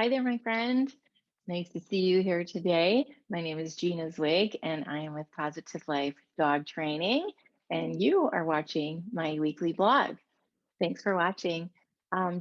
Hi there, my friend. Nice to see you here today. My name is Gina Zwig, and I am with Positive Life Dog Training, and you are watching my weekly blog. Thanks for watching.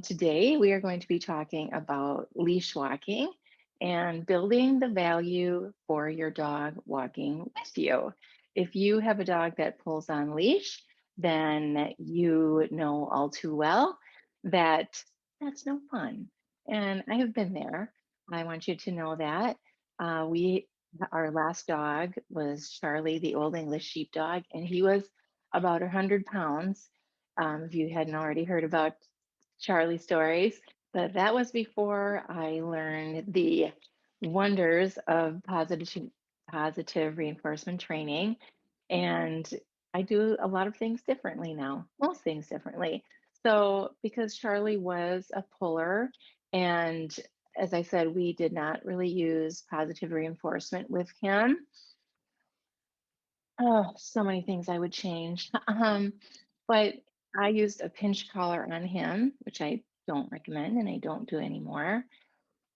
Today, we are going to be talking about leash walking and building the value for your dog walking with you. If you have a dog that pulls on leash, then you know all too well that that's no fun. And I have been there. I want you to know that. Our last dog was Charlie, the Old English Sheepdog, and he was about 100 pounds if you hadn't already heard about Charlie stories. But that was before I learned the wonders of positive reinforcement training. And I do a lot of things differently now, most things differently. So, because Charlie was a puller, and as I said, we did not really use positive reinforcement with him. Oh, so many things I would change. But I used a pinch collar on him, which I don't recommend and I don't do anymore.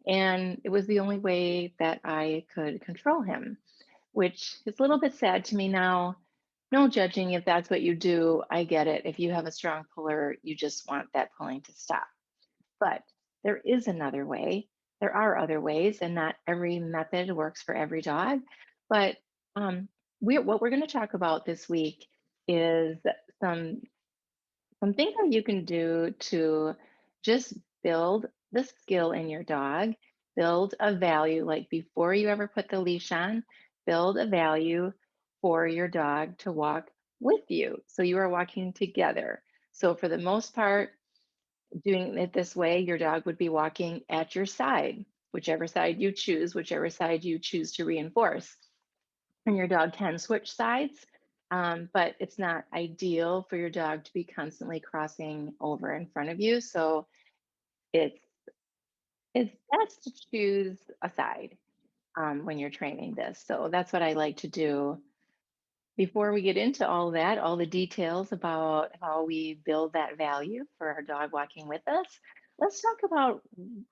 And it was the only way that I could control him, which is a little bit sad to me now. No judging if that's what you do. I get it. If you have a strong puller, you just want that pulling to stop. But there is another way. There are other ways, and not every method works for every dog. But um, what we're going to talk about this week is some some things that you can do to just build the skill in your dog, build a value, like before you ever put the leash on, build a value for your dog to walk with you. So you are walking together. So for the most part, doing it this way, your dog would be walking at your side, whichever side you choose to reinforce. And your dog can switch sides, but it's not ideal for your dog to be constantly crossing over in front of you. So it's it's best to choose a side when you're training this. So that's what I like to do. Before we get into all that, all the details about how we build that value for our dog walking with us, let's talk about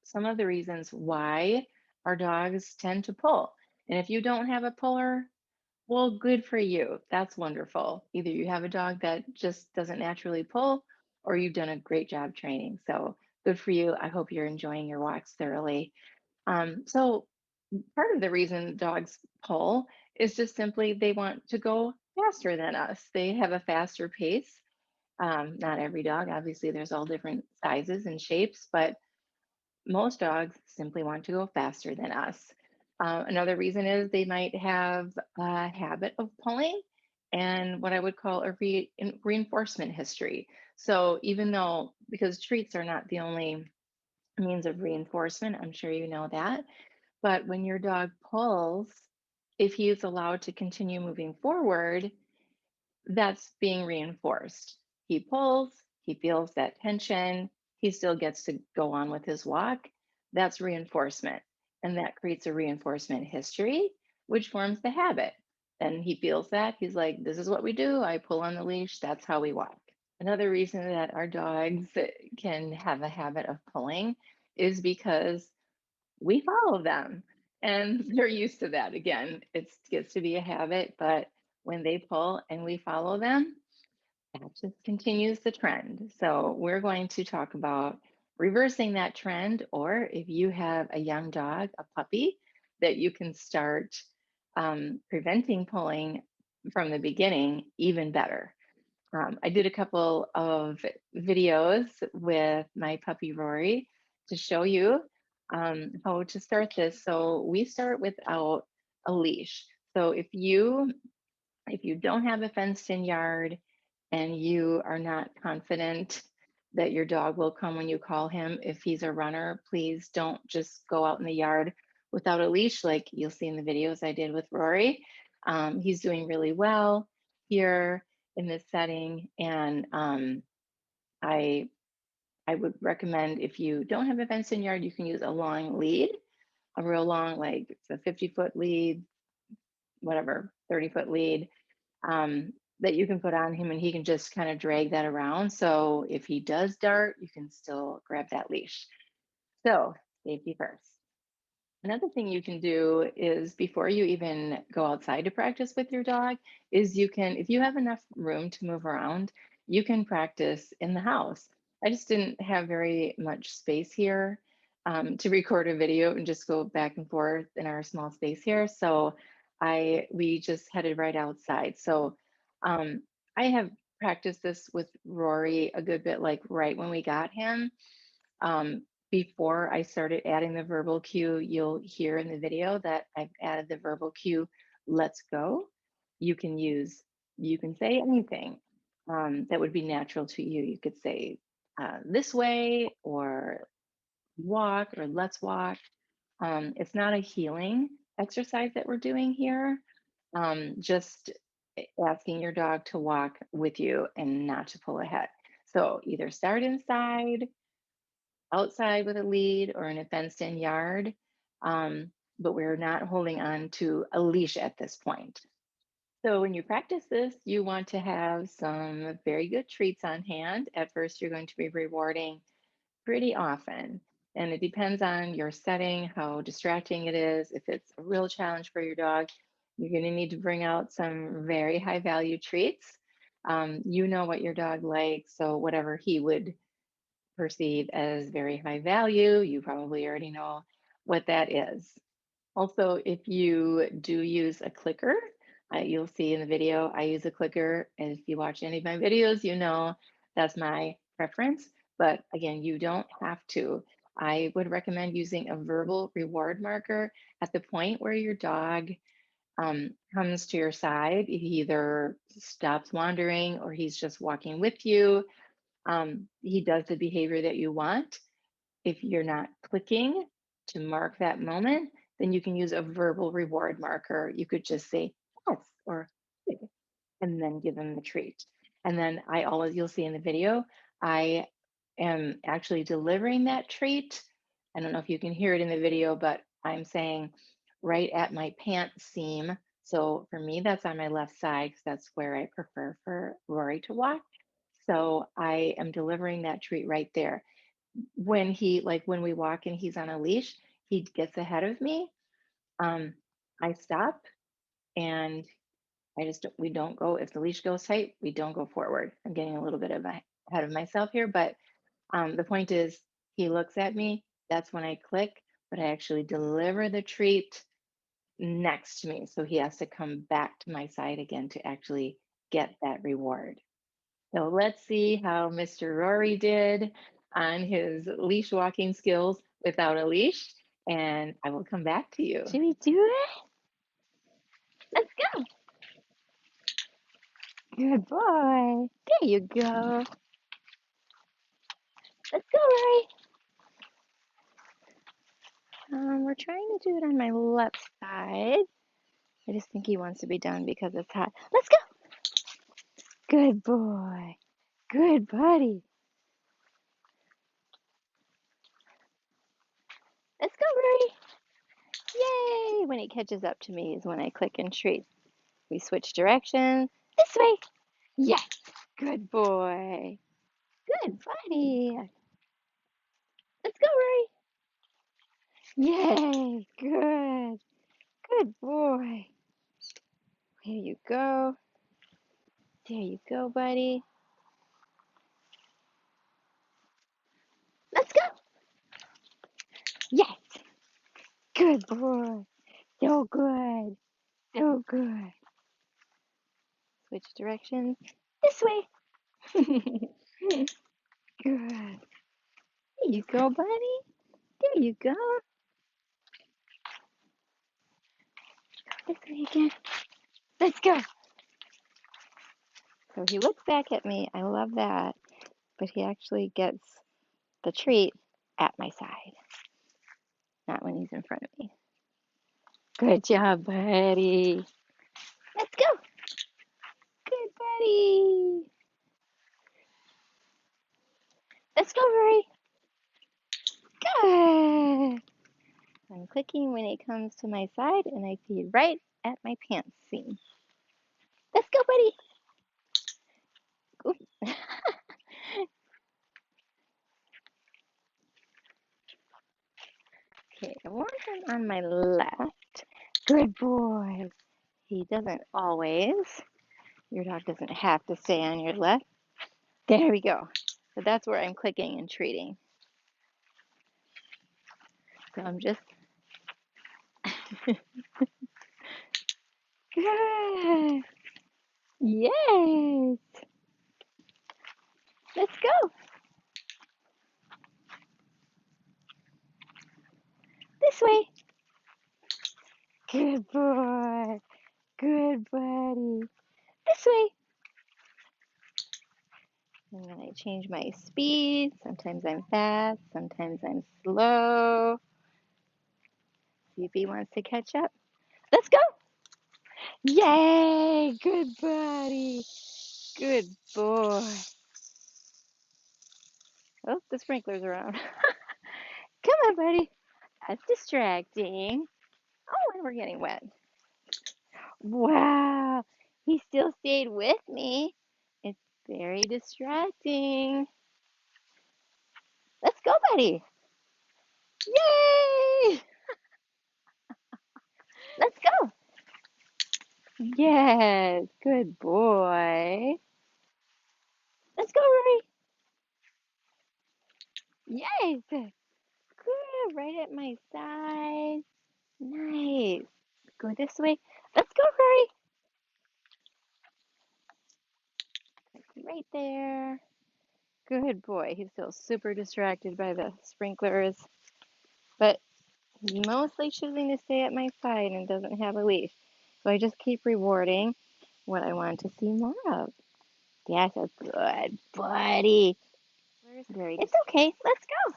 some of the reasons why our dogs tend to pull. And if you don't have a puller, well, good for you. That's wonderful. Either you have a dog that just doesn't naturally pull, or you've done a great job training. So good for you. I hope you're enjoying your walks thoroughly. So part of the reason dogs pull is just simply they want to go faster than us. They have a faster pace. Not every dog, obviously, there's all different sizes and shapes, but most dogs simply want to go faster than us. Another reason is they might have a habit of pulling and what I would call a reinforcement history. So even though, because treats are not the only means of reinforcement, I'm sure you know that, but when your dog pulls, if he is allowed to continue moving forward, that's being reinforced. He pulls, he feels that tension, he still gets to go on with his walk. That's reinforcement. And that creates a reinforcement history, which forms the habit. And he feels that. He's like, this is what we do. I pull on the leash. That's how we walk. Another reason that our dogs can have a habit of pulling is because we follow them and they're used to that. Again, it gets to be a habit, but when they pull and we follow them, that just continues the trend. So we're going to talk about reversing that trend, or if you have a young dog, a puppy, that you can start preventing pulling from the beginning even better. I did a couple of videos with my puppy Rory to show you how to start this. So we start without a leash. So if you don't have a fenced in yard and you are not confident that your dog will come when you call him, if he's a runner, please don't just go out in the yard without a leash like you'll see in the videos I did with Rory. He's doing really well here in this setting, and I I would recommend if you don't have a fenced in yard, you can use a long lead, a real long, like it's a 50-foot lead, whatever, 30-foot lead, that you can put on him and he can just kind of drag that around. So if he does dart, you can still grab that leash. So Safety first. Another thing you can do is before you even go outside to practice with your dog, is you can, if you have enough room to move around, you can practice in the house. I just didn't have very much space here to record a video and just go back and forth in our small space here. So we just headed right outside. So I have practiced this with Rory a good bit, like right when we got him. Before I started adding the verbal cue, you'll hear in the video that I've added the verbal cue, let's go. You can use, you can say anything that would be natural to you. You could say this way or walk or let's walk. It's not a healing exercise that we're doing here. Just asking your dog to walk with you and not to pull ahead. So either start inside, outside with a lead, or in a fenced in yard. But we're not holding on to a leash at this point. So when you practice this, you want to have some very good treats on hand. At first, you're going to be rewarding pretty often. And it depends on your setting, how distracting it is. If it's a real challenge for your dog, you're going to need to bring out some very high value treats. You know what your dog likes, so whatever he would perceive as very high value, you probably already know what that is. Also, if you do use a clicker, you'll see in the video, I use a clicker. And if you watch any of my videos, you know that's my preference. But again, you don't have to. I would recommend using a verbal reward marker at the point where your dog comes to your side. He either stops wandering or he's just walking with you. He does the behavior that you want. If you're not clicking to mark that moment, then you can use a verbal reward marker. You could just say yes or good, and then give them the treat. And then I always, you'll see in the video, I am actually delivering that treat. I don't know if you can hear it in the video, but I'm saying right at my pant seam. So for me, that's on my left side because that's where I prefer for Rory to walk. So I am delivering that treat right there. When he, like when we walk and he's on a leash, he gets ahead of me. Um, I stop and we don't go, if the leash goes tight, we don't go forward. I'm getting a little bit of ahead of myself here, but the point is he looks at me, that's when I click, but I actually deliver the treat next to me. So he has to come back to my side again to actually get that reward. So let's see how Mr. Rory did on his leash walking skills without a leash, and I will come back to you. Should we do it? Let's go. Good boy. There you go. Let's go, Rory. We're trying to do it on my left side. I just think he wants to be done because it's hot. Let's go. Good boy. Good buddy. Let's go, Rory. Yay! When he catches up to me is when I click and treat. We switch directions. This way. Yes. Good boy. Good buddy. Let's go, Rory. Yay. Good. Good boy. Here you go. There you go, buddy. Let's go. Yes. Good boy. So good. So good. Switch directions. This way. Good. There you go, buddy. There you go. This way again. Let's go. So he looks back at me. I love that. But he actually gets the treat at my side, not when he's in front of me. Good job, buddy. Let's go. Good buddy. Let's go, Rory. Good. I'm clicking when it comes to my side and I feed right at my pants seam. Let's go, buddy. Okay, I want him on my left. Good boy. He doesn't always. Your dog doesn't have to stay on your left. There we go. So that's where I'm clicking and treating. So I'm just good. Yes. Let's go. This way. Good boy. Good buddy. This way. And then I change my speed. Sometimes I'm fast, sometimes I'm slow. See if he wants to catch up. Let's go. Yay. Good buddy. Good boy. Oh, the sprinkler's around. Come on, buddy. That's distracting. Oh, and we're getting wet. Wow. He still stayed with me. It's very distracting. Let's go, buddy. Yay! Let's go. Yes, good boy. Let's go, Rory. Yes. Good, right at my side. Nice. Go this way. Let's go, Rory. Right there. Good boy. He's still super distracted by the sprinklers, but he's mostly choosing to stay at my side and doesn't have a leash. So I just keep rewarding what I want to see more of. That's a good buddy. It's okay. Let's go.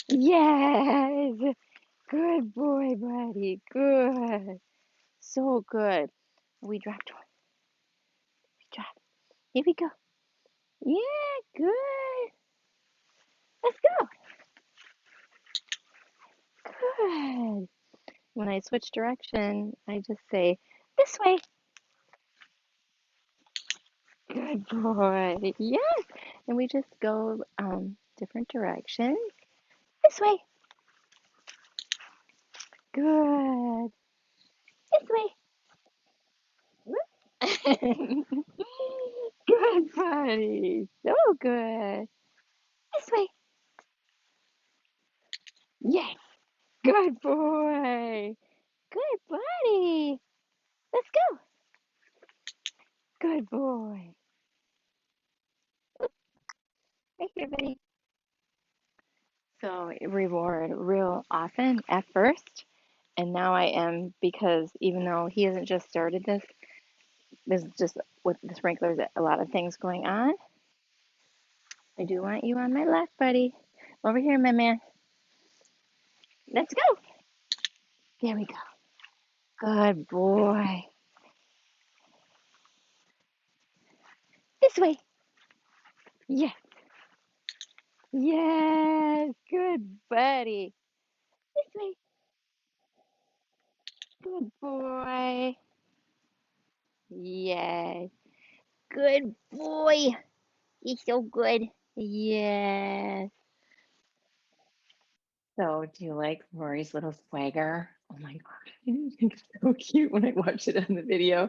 Yes. Good boy, buddy. Good. So good. We dropped one. We dropped. Here we go. Yeah, good. Let's go. Good. When I switch direction, I just say, this way. Good boy. Yes. And we just go different directions. This way. Good. This way. Good buddy. So good. This way. Yes. Good boy. Good buddy. Let's go. Good boy. Right here, buddy. So reward real often at first. And now I am because even though he hasn't just started this, this is just with the sprinklers, a lot of things going on. I do want you on my left, buddy. Over here, my man. Let's go. There we go. Good boy. This way. Yes. Yes. Good buddy. This way. Good boy. Yes. Good boy. He's so good. Yes. So, do you like Rory's little swagger? Oh my gosh, I think it's so cute when I watched it on the video.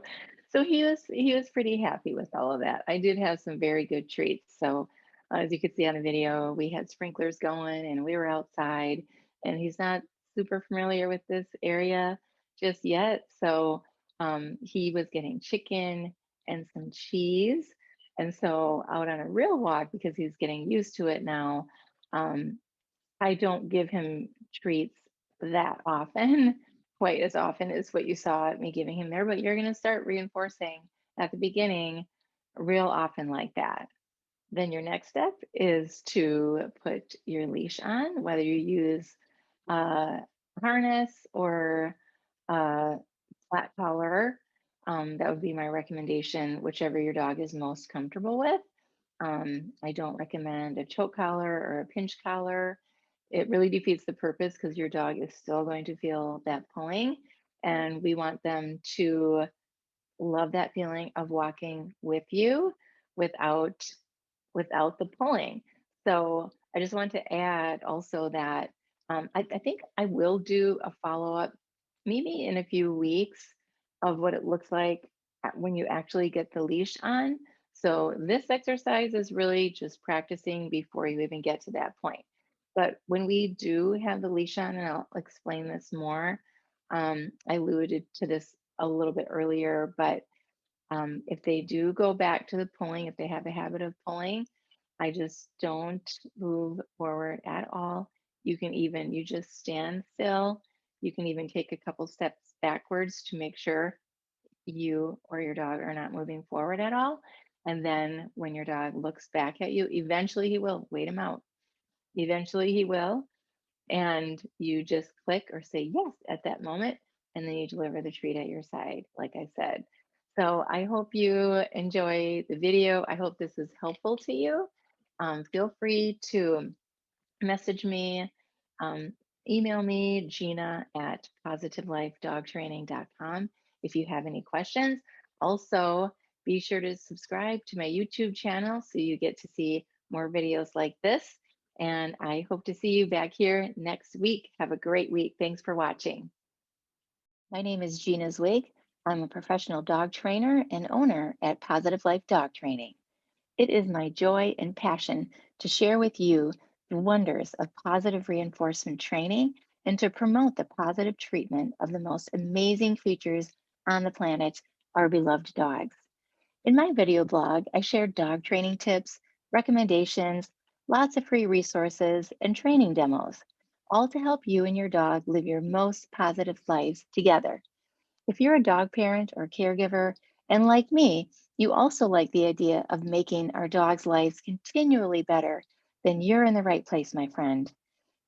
So he was pretty happy with all of that. I did have some very good treats. So, as you could see on the video, we had sprinklers going and we were outside. And he's not super familiar with this area just yet. So, he was getting chicken and some cheese. And so, out on a real walk because he's getting used to it now. I don't give him treats that often, quite as often as what you saw me giving him there, but you're going to start reinforcing at the beginning real often like that. Then your next step is to put your leash on, whether you use a harness or a flat collar. That would be my recommendation, whichever your dog is most comfortable with. I don't recommend a choke collar or a pinch collar. It really defeats the purpose because your dog is still going to feel that pulling. And we want them to love that feeling of walking with you without the pulling. So I just want to add also that I think I will do a follow-up maybe in a few weeks of what it looks like when you actually get the leash on. So this exercise is really just practicing before you even get to that point. But when we do have the leash on, and I'll explain this more, I alluded to this a little bit earlier, but if they do go back to the pulling, if they have a habit of pulling, I just don't move forward at all. You just stand still. You can even take a couple steps backwards to make sure you or your dog are not moving forward at all. And then when your dog looks back at you, eventually he will wait him out. Eventually he will, and you just click or say yes at that moment, and then you deliver the treat at your side, like I said. So I hope you enjoy the video. I hope this is helpful to you. Feel free to message me, um, email me, Gina at positivelifedogtraining.com if you have any questions. Also, be sure to subscribe to my YouTube channel so you get to see more videos like this. And I hope to see you back here next week. Have a great week. Thanks for watching. My name is Gina Zwig. I'm a professional dog trainer and owner at Positive Life Dog Training. It is my joy and passion to share with you the wonders of positive reinforcement training and to promote the positive treatment of the most amazing creatures on the planet, our beloved dogs. In my video blog, I share dog training tips, recommendations, lots of free resources, and training demos, all to help you and your dog live your most positive lives together. If you're a dog parent or caregiver, and like me, you also like the idea of making our dogs' lives continually better, then you're in the right place, my friend.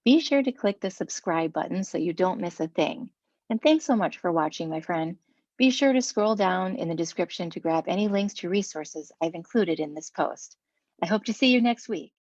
Be sure to click the subscribe button so you don't miss a thing. And thanks so much for watching, my friend. Be sure to scroll down in the description to grab any links to resources I've included in this post. I hope to see you next week.